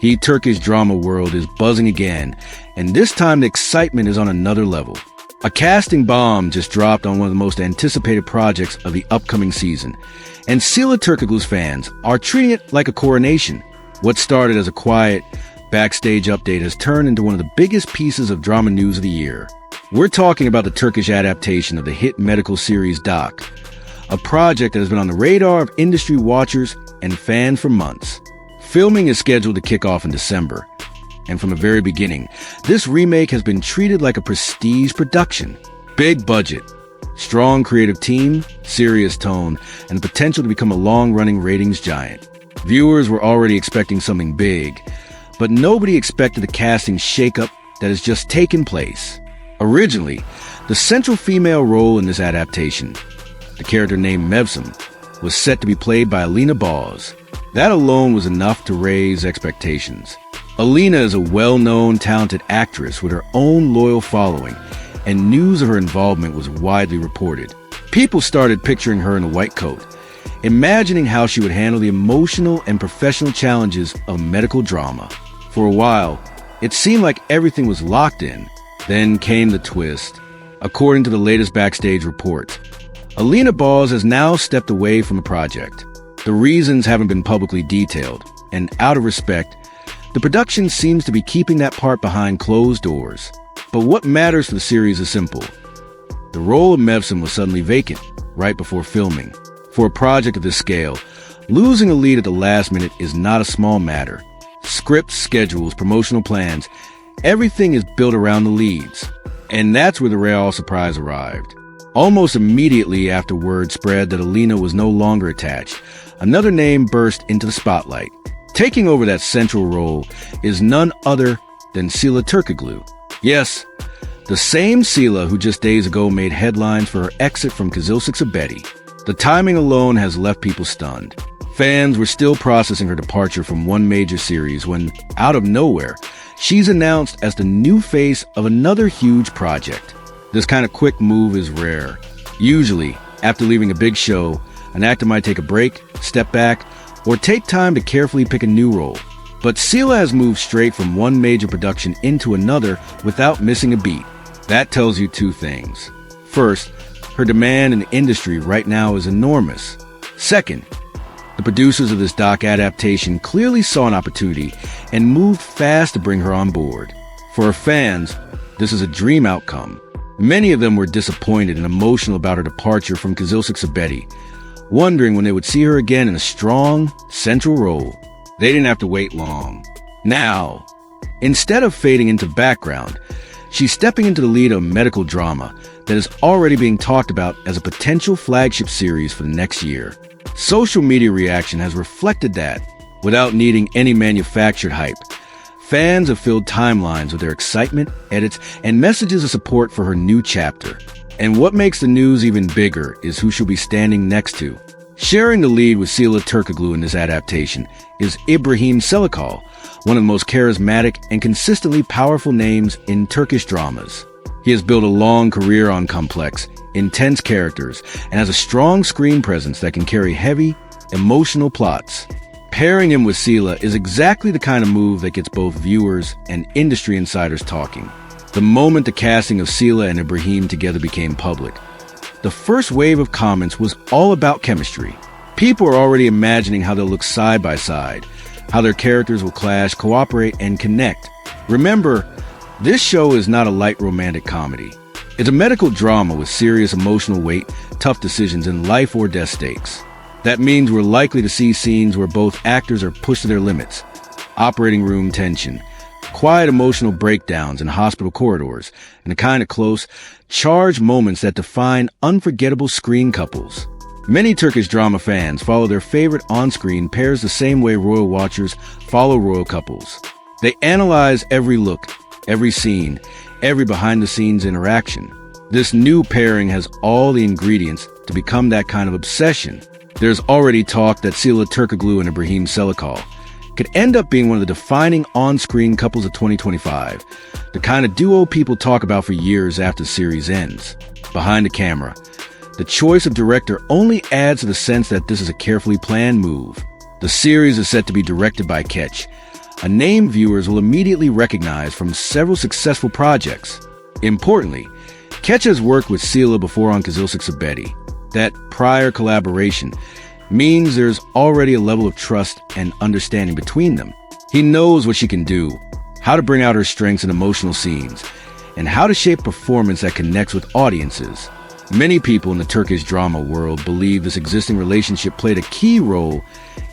The Turkish drama world is buzzing again, and this time the excitement is on another level. A casting bomb just dropped on one of the most anticipated projects of the upcoming season, and Sila Türkoğlu's fans are treating it like a coronation. What started as a quiet backstage update has turned into one of the biggest pieces of drama news of the year. We're talking about the Turkish adaptation of the hit medical series Doc, a project that has been on the radar of industry watchers and fans for months. Filming is scheduled to kick off in December, and from the very beginning, this remake has been treated like a prestige production. Big budget, strong creative team, serious tone, and the potential to become a long-running ratings giant. Viewers were already expecting something big, but nobody expected the casting shakeup that has just taken place. Originally, the central female role in this adaptation, the character named Mevsim, was set to be played by Alina Boz. That alone was enough to raise expectations. Alina is a well-known, talented actress with her own loyal following, and news of her involvement was widely reported. People started picturing her in a white coat, imagining how she would handle the emotional and professional challenges of medical drama. For a while, it seemed like everything was locked in. Then came the twist. According to the latest backstage reports, Alina Boz has now stepped away from the project. The reasons haven't been publicly detailed, and out of respect, the production seems to be keeping that part behind closed doors. But what matters for the series is simple. The role of Mevsim was suddenly vacant right before filming. For a project of this scale, losing a lead at the last minute is not a small matter. Scripts, schedules, promotional plans, everything is built around the leads. And that's where the real surprise arrived. Almost immediately after word spread that Alina was no longer attached, another name burst into the spotlight. Taking over that central role is none other than Sila Türkoğlu. Yes, the same Sila who just days ago made headlines for her exit from Kızılcık Şerbeti. The timing alone has left people stunned. Fans were still processing her departure from one major series when, out of nowhere, she's announced as the new face of another huge project. This kind of quick move is rare. Usually, after leaving a big show, an actor might take a break, step back, or take time to carefully pick a new role. But Sila has moved straight from one major production into another without missing a beat. That tells you two things. First, her demand in the industry right now is enormous. Second, the producers of this doc adaptation clearly saw an opportunity and moved fast to bring her on board. For her fans, this is a dream outcome. Many of them were disappointed and emotional about her departure from Kızılcık Şerbeti, wondering when they would see her again in a strong, central role. They didn't have to wait long. Now, instead of fading into background, she's stepping into the lead of medical drama that is already being talked about as a potential flagship series for the next year. Social media reaction has reflected that, without needing any manufactured hype. Fans have filled timelines with their excitement, edits, and messages of support for her new chapter. And what makes the news even bigger is who she'll be standing next to. Sharing the lead with Sila Türkoğlu in this adaptation is İbrahim, one of the most charismatic and consistently powerful names in Turkish dramas. He has built a long career on complex, intense characters and has a strong screen presence that can carry heavy, emotional plots. Pairing him with Sila is exactly the kind of move that gets both viewers and industry insiders talking. The moment the casting of Sila and İbrahim together became public, the first wave of comments was all about chemistry. People are already imagining how they'll look side by side, how their characters will clash, cooperate, and connect. Remember, this show is not a light romantic comedy. It's a medical drama with serious emotional weight, tough decisions, and life or death stakes. That means we're likely to see scenes where both actors are pushed to their limits. Operating room tension, quiet emotional breakdowns in hospital corridors, and the kind of close, charged moments that define unforgettable screen couples. Many Turkish drama fans follow their favorite on-screen pairs the same way royal watchers follow royal couples. They analyze every look, every scene, every behind-the-scenes interaction. This new pairing has all the ingredients to become that kind of obsession. There's already talk that Sila Türkoğlu and İbrahim could end up being one of the defining on-screen couples of 2025, the kind of duo people talk about for years after the series ends. Behind the camera, the choice of director only adds to the sense that this is a carefully planned move. The series is set to be directed by Ketch, a name viewers will immediately recognize from several successful projects. Importantly, Ketch has worked with Sila before on Kızılcık Şerbeti. That prior collaboration means there's already a level of trust and understanding between them. He knows what she can do, how to bring out her strengths in emotional scenes, and how to shape performance that connects with audiences. Many people in the Turkish drama world believe this existing relationship played a key role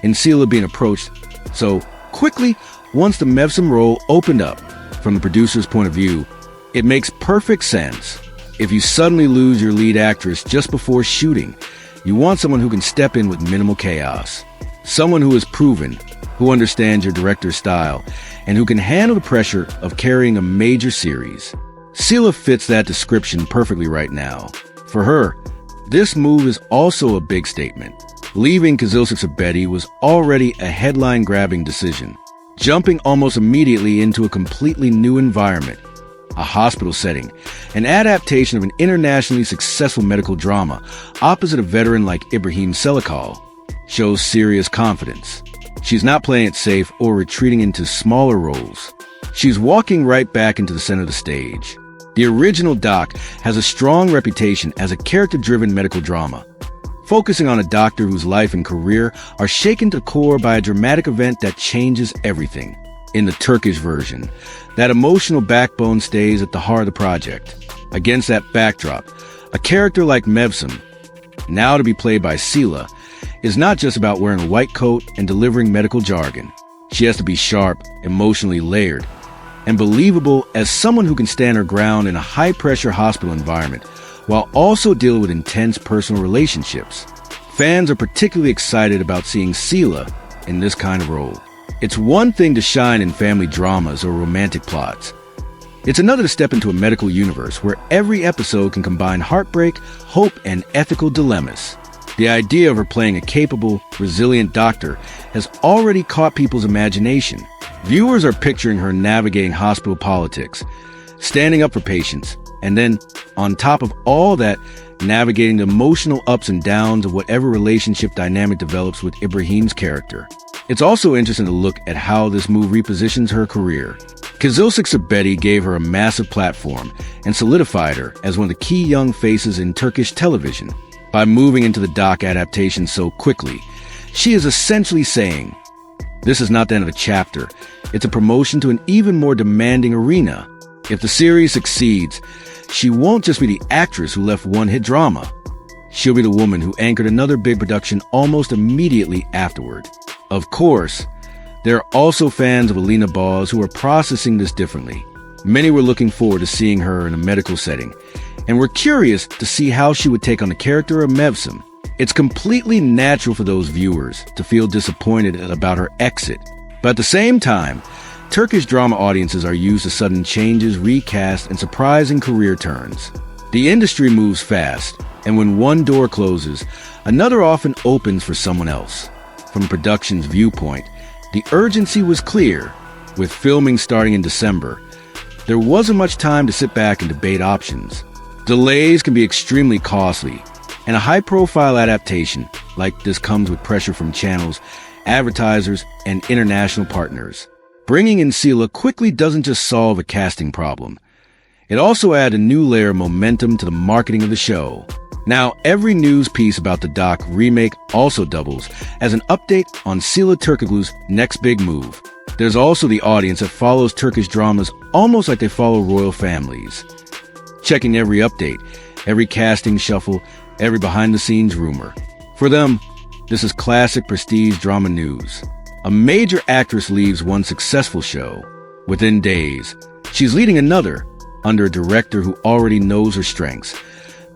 in Sila being approached so quickly once the Mevsim role opened up. From the producer's point of view, it makes perfect sense. If you suddenly lose your lead actress just before shooting, you want someone who can step in with minimal chaos. Someone who is proven, who understands your director's style, and who can handle the pressure of carrying a major series. Sila fits that description perfectly right now. For her, this move is also a big statement. Leaving Kızılcık Şerbeti was already a headline-grabbing decision, jumping almost immediately into a completely new environment, a hospital setting, an adaptation of an internationally successful medical drama opposite a veteran like İbrahim Çelikkol, shows serious confidence. She's not playing it safe or retreating into smaller roles. She's walking right back into the center of the stage. The original doc has a strong reputation as a character-driven medical drama, focusing on a doctor whose life and career are shaken to the core by a dramatic event that changes everything. In the Turkish version, that emotional backbone stays at the heart of the project. Against that backdrop, a character like Mevsim, now to be played by Sila, is not just about wearing a white coat and delivering medical jargon. She has to be sharp, emotionally layered, and believable as someone who can stand her ground in a high-pressure hospital environment while also dealing with intense personal relationships. Fans are particularly excited about seeing Sila in this kind of role. It's one thing to shine in family dramas or romantic plots. It's another to step into a medical universe where every episode can combine heartbreak, hope, and ethical dilemmas. The idea of her playing a capable, resilient doctor has already caught people's imagination. Viewers are picturing her navigating hospital politics, standing up for patients, and then, on top of all that, navigating the emotional ups and downs of whatever relationship dynamic develops with Ibrahim's character. It's also interesting to look at how this move repositions her career. Kızılcık Şerbeti gave her a massive platform and solidified her as one of the key young faces in Turkish television. By moving into the doc adaptation so quickly, she is essentially saying, this is not the end of a chapter, it's a promotion to an even more demanding arena. If the series succeeds, she won't just be the actress who left one hit drama. She'll be the woman who anchored another big production almost immediately afterward. Of course, there are also fans of Alina Boz who are processing this differently. Many were looking forward to seeing her in a medical setting, and were curious to see how she would take on the character of Mevsim. It's completely natural for those viewers to feel disappointed about her exit. But at the same time, Turkish drama audiences are used to sudden changes, recasts, and surprising career turns. The industry moves fast, and when one door closes, another often opens for someone else. From production's viewpoint, the urgency was clear. With filming starting in December, there wasn't much time to sit back and debate options. Delays can be extremely costly, and a high-profile adaptation like this comes with pressure from channels, advertisers, and international partners. Bringing in Sila quickly doesn't just solve a casting problem. It also adds a new layer of momentum to the marketing of the show. Now, every news piece about the doc remake also doubles as an update on Sila Türkoğlu's next big move. There's also the audience that follows Turkish dramas almost like they follow royal families, checking every update, every casting shuffle, every behind-the-scenes rumor. For them, this is classic prestige drama news. A major actress leaves one successful show. Within days, she's leading another under a director who already knows her strengths,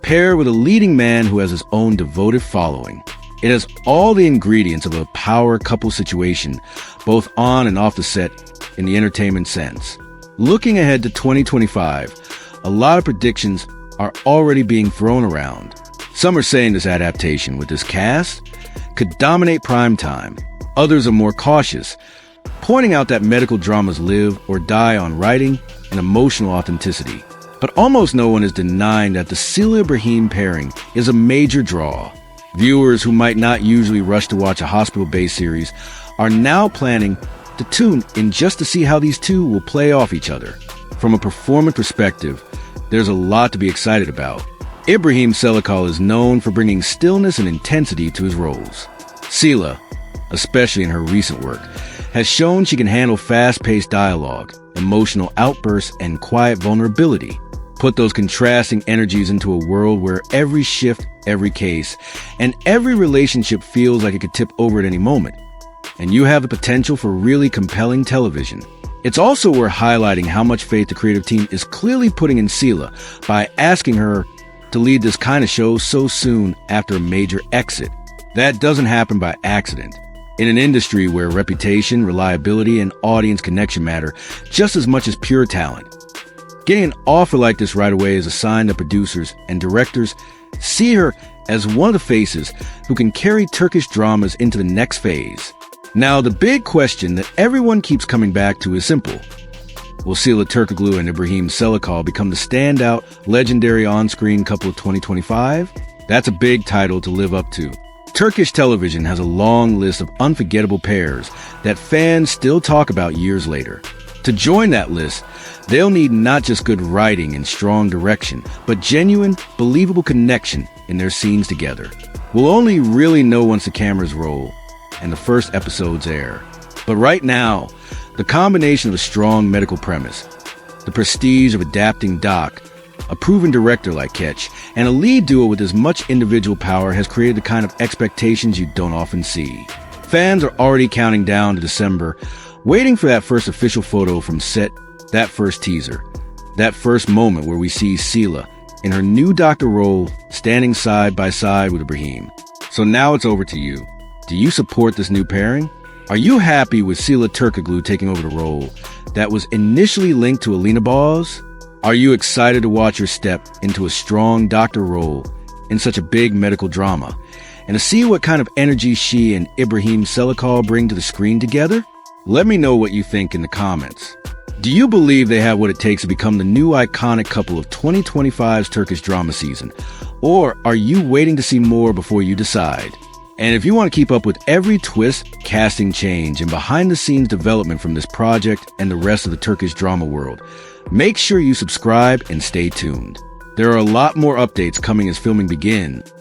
paired with a leading man who has his own devoted following. It has all the ingredients of a power couple situation, both on and off the set in the entertainment sense. Looking ahead to 2025, a lot of predictions are already being thrown around. Some are saying this adaptation with this cast could dominate primetime. Others are more cautious, pointing out that medical dramas live or die on writing and emotional authenticity. But almost no one is denying that the Sila-Ibrahim pairing is a major draw. Viewers who might not usually rush to watch a hospital-based series are now planning to tune in just to see how these two will play off each other. From a performance perspective, there's a lot to be excited about. İbrahim is known for bringing stillness and intensity to his roles. Sila, especially in her recent work, has shown she can handle fast-paced dialogue, emotional outbursts, and quiet vulnerability. Put those contrasting energies into a world where every shift, every case, and every relationship feels like it could tip over at any moment. And you have the potential for really compelling television. It's also worth highlighting how much faith the creative team is clearly putting in Sila by asking her to lead this kind of show so soon after a major exit. That doesn't happen by accident. In an industry where reputation, reliability, and audience connection matter just as much as pure talent. Getting an offer like this right away is a sign that producers and directors see her as one of the faces who can carry Turkish dramas into the next phase. Now, the big question that everyone keeps coming back to is simple. Will Sila Türkoğlu and İbrahim become the standout, legendary on-screen couple of 2025? That's a big title to live up to. Turkish television has a long list of unforgettable pairs that fans still talk about years later. To join that list, they'll need not just good writing and strong direction, but genuine, believable connection in their scenes together. We'll only really know once the cameras roll and the first episodes air. But right now, the combination of a strong medical premise, the prestige of adapting Doc, a proven director like Ketch, and a lead duo with as much individual power has created the kind of expectations you don't often see. Fans are already counting down to December, waiting for that first official photo from set, that first teaser, that first moment where we see Sila in her new doctor role standing side by side with İbrahim. So now it's over to you. Do you support this new pairing? Are you happy with Sila Türkoğlu taking over the role that was initially linked to Alina Boz? Are you excited to watch her step into a strong doctor role in such a big medical drama and to see what kind of energy she and İbrahim bring to the screen together? Let me know what you think in the comments. Do you believe they have what it takes to become the new iconic couple of 2025's Turkish drama season? Or are you waiting to see more before you decide? And if you want to keep up with every twist, casting change, and behind-the-scenes development from this project and the rest of the Turkish drama world, make sure you subscribe and stay tuned. There are a lot more updates coming as filming begins.